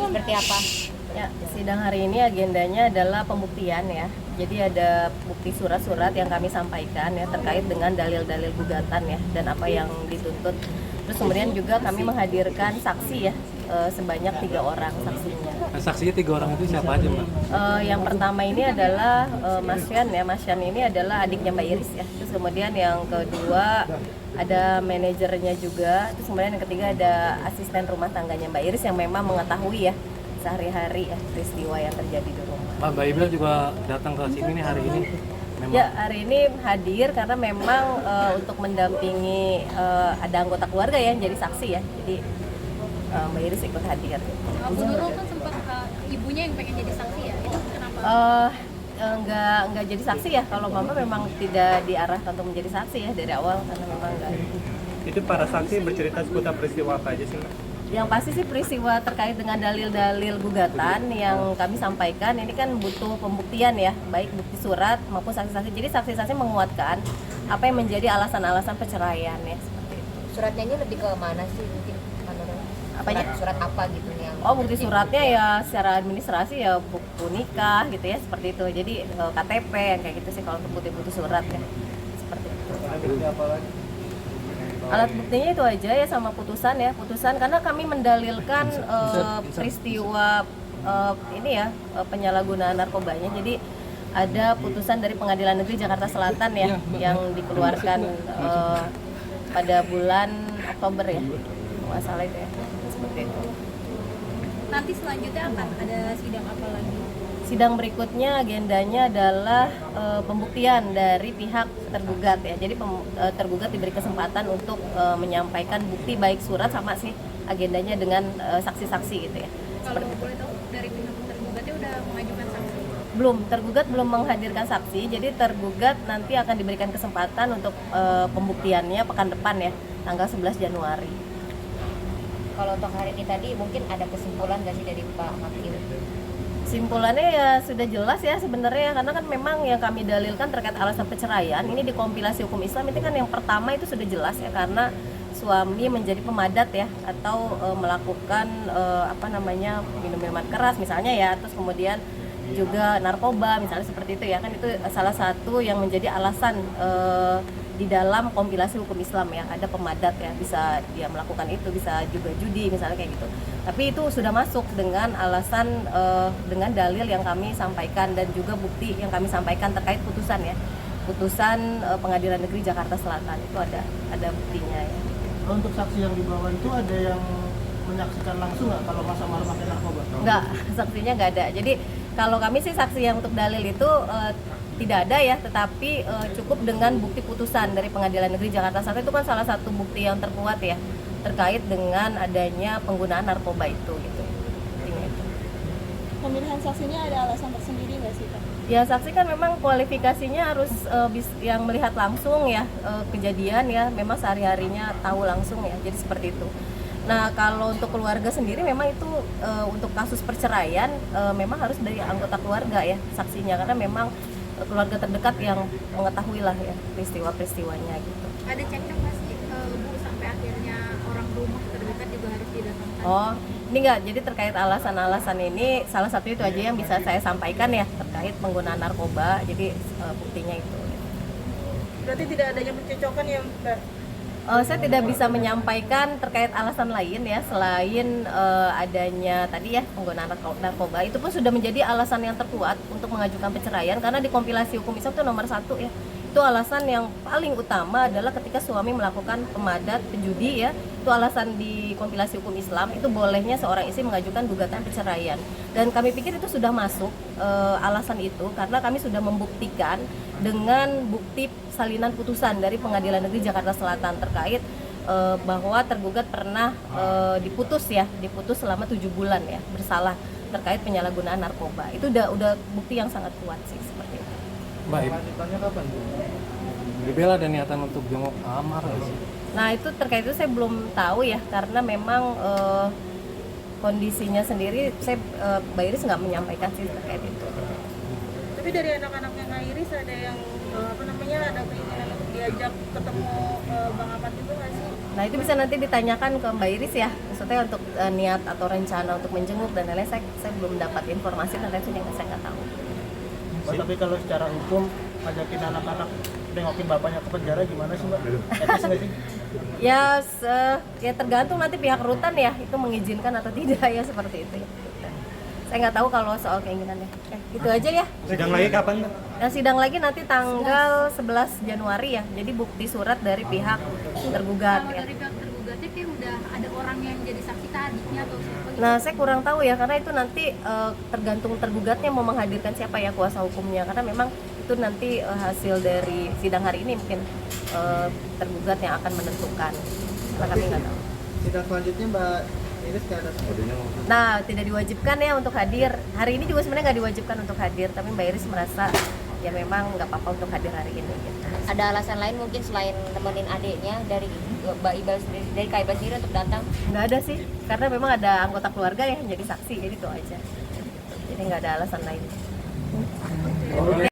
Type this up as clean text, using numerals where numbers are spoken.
seperti apa? Ya, sidang hari ini agendanya adalah pembuktian ya. Jadi ada bukti surat-surat yang kami sampaikan ya terkait dengan dalil-dalil gugatan ya dan apa yang dituntut. Terus kemudian juga kami menghadirkan saksi ya sebanyak 3 orang saksinya. Nah, saksinya 3 orang itu siapa aja, Mbak? Yang pertama ini adalah Mas Yan ya. Mas Yan ini adalah adiknya Mbak Iris ya. Terus kemudian yang kedua ada manajernya juga. Terus kemudian yang ketiga ada asisten rumah tangganya Mbak Iris yang memang mengetahui ya sehari-hari ya peristiwa yang terjadi di rumah. Mbak Ibel juga datang ke sini nih hari ini. Memang. Ya, hari ini hadir karena memang untuk mendampingi ada anggota keluarga ya yang jadi saksi ya. Jadi Mbak Iris ikut hadir. Bu Nurul kan sempat ibunya yang pengen jadi saksi ya, itu kenapa? Enggak jadi saksi ya. Kalau Mama memang tidak diarahkan untuk menjadi saksi ya dari awal karena memang enggak. Itu para saksi bercerita seputar peristiwa apa aja sih, Mbak? Yang pasti sih peristiwa terkait dengan dalil-dalil gugatan yang kami sampaikan ini kan butuh pembuktian ya, baik bukti surat maupun saksi-saksi. Jadi saksi-saksi menguatkan apa yang menjadi alasan-alasan perceraian ya seperti itu. Suratnya ini lebih ke mana sih mungkin menurut? Apanya? Surat apa gitu nih yang? Oh, bukti suratnya ya secara administrasi ya buku nikah gitu ya seperti itu. Jadi KTP yang kayak gitu sih kalau untuk bukti surat ya seperti itu. Alat buktinya itu aja ya sama putusan ya, putusan karena kami mendalilkan peristiwa ini ya penyalahgunaan narkobanya. Jadi ada putusan dari Pengadilan Negeri Jakarta Selatan ya yang dikeluarkan pada bulan Oktober ya, nggak salah itu ya, seperti itu. Nanti selanjutnya akan ada sidang apa lagi? Sidang berikutnya agendanya adalah pembuktian dari pihak tergugat ya. Jadi tergugat diberi kesempatan untuk menyampaikan bukti baik surat sama sih agendanya dengan saksi-saksi gitu ya. Kalau boleh tahu dari pihak tergugatnya udah mengajukan saksi? Belum, tergugat belum menghadirkan saksi. Jadi tergugat nanti akan diberikan kesempatan untuk pembuktiannya pekan depan ya, tanggal 11 Januari. Kalau untuk hari ini tadi mungkin ada kesimpulan nggak sih dari Pak Hakim? Simpulannya ya sudah jelas ya sebenarnya karena kan memang yang kami dalilkan terkait alasan perceraian ini di kompilasi hukum Islam itu kan yang pertama itu sudah jelas ya karena suami menjadi pemadat ya atau melakukan minum minuman keras misalnya ya, terus kemudian juga narkoba misalnya seperti itu ya, kan itu salah satu yang menjadi alasan di dalam kompilasi hukum Islam ya, ada pemadat ya, bisa dia melakukan itu, bisa juga judi misalnya kayak gitu. Tapi itu sudah masuk dengan alasan dengan dalil yang kami sampaikan dan juga bukti yang kami sampaikan terkait putusan ya, putusan Pengadilan Negeri Jakarta Selatan itu ada buktinya ya. Untuk saksi yang dibawa itu ada yang menyaksikan langsung nggak kalau Mas Amar pakai narkoba? Enggak, saksinya nggak ada. Jadi kalau kami sih saksi yang untuk dalil itu tidak ada ya, tetapi cukup dengan bukti putusan dari Pengadilan Negeri Jakarta Selatan itu kan salah satu bukti yang terkuat ya terkait dengan adanya penggunaan narkoba itu gitu. Itu. Pemilihan saksinya ada alasan tersendiri nggak sih, Pak? Ya, saksi kan memang kualifikasinya harus yang melihat langsung ya kejadian ya, memang sehari-harinya tahu langsung ya, jadi seperti itu. Nah, kalau untuk keluarga sendiri memang itu untuk kasus perceraian memang harus dari anggota keluarga ya saksinya, karena memang keluarga terdekat yang mengetahui lah ya peristiwa-peristiwanya gitu. Ada cekcok nggak sih Bu sampai akhirnya orang rumah terdekat juga harus didatangkan? Oh, ini enggak, jadi terkait alasan-alasan ini salah satu itu aja yang bisa saya sampaikan ya terkait penggunaan narkoba, jadi buktinya itu. Berarti tidak adanya pencocokan ya, Mbak? Saya tidak bisa menyampaikan terkait alasan lain ya selain adanya tadi ya penggunaan narkoba. Itu pun sudah menjadi alasan yang terkuat untuk mengajukan perceraian karena di kompilasi hukum Islam itu nomor 1 ya. Itu alasan yang paling utama adalah ketika suami melakukan pemadat, penjudi ya. Itu alasan di kompilasi hukum Islam itu bolehnya seorang istri mengajukan gugatan perceraian. Dan kami pikir itu sudah masuk alasan itu karena kami sudah membuktikan dengan bukti salinan putusan dari Pengadilan Negeri Jakarta Selatan terkait bahwa tergugat pernah diputus selama 7 bulan ya bersalah terkait penyalahgunaan narkoba. Itu udah bukti yang sangat kuat sih seperti itu. Mbak, Lanjutannya kapan, Bu? Ibel ada niatan untuk jenguk Amar nggak sih? Nah, itu terkait itu saya belum tahu ya karena memang kondisinya sendiri saya Mbak Iris nggak menyampaikan sih terkait itu. Tapi dari anak-anaknya Kak Iris ada yang ada keinginan untuk diajak ketemu Bang Ahmad itu nggak sih? Nah itu bisa nanti ditanyakan ke Mbak Iris ya, maksudnya untuk niat atau rencana untuk menjenguk dan lain-lain. Saya belum dapat informasi dan lain-lain, saya nggak tahu. Mbak, tapi kalau secara hukum ngajakin anak-anak nengokin bapaknya ke penjara gimana sih Mbak? Etis nggak sih? Ya tergantung nanti pihak rutan ya itu mengizinkan atau tidak ya, seperti itu ya. Saya nggak tahu kalau soal keinginannya. Gitu aja ya. Sidang lagi kapan, Mbak? Nah, sidang lagi nanti tanggal 11 Januari ya. Jadi bukti surat dari pihak tergugat Kalau ya. dari pihak tergugatnya kayak udah ada orang yang jadi saksi adiknya atau siapa gitu. Nah, saya kurang tahu ya karena itu nanti tergantung tergugatnya mau menghadirkan siapa ya kuasa hukumnya, karena memang itu nanti hasil dari sidang hari ini mungkin tergugat yang akan menentukan. Karena kami nggak tahu. Sidang selanjutnya Mbak Iris ke atas. Nah, tidak diwajibkan ya untuk hadir. Hari ini juga sebenarnya nggak diwajibkan untuk hadir, tapi Mbak Iris merasa ya memang nggak apa-apa untuk hadir hari ini. Gitu. Ada alasan lain mungkin selain nemenin adiknya dari Mbak Ibal sendiri, dari Kak Ibal sendiri untuk datang? Nggak ada sih, karena memang ada anggota keluarga yang jadi saksi, jadi itu aja. Jadi nggak ada alasan lain.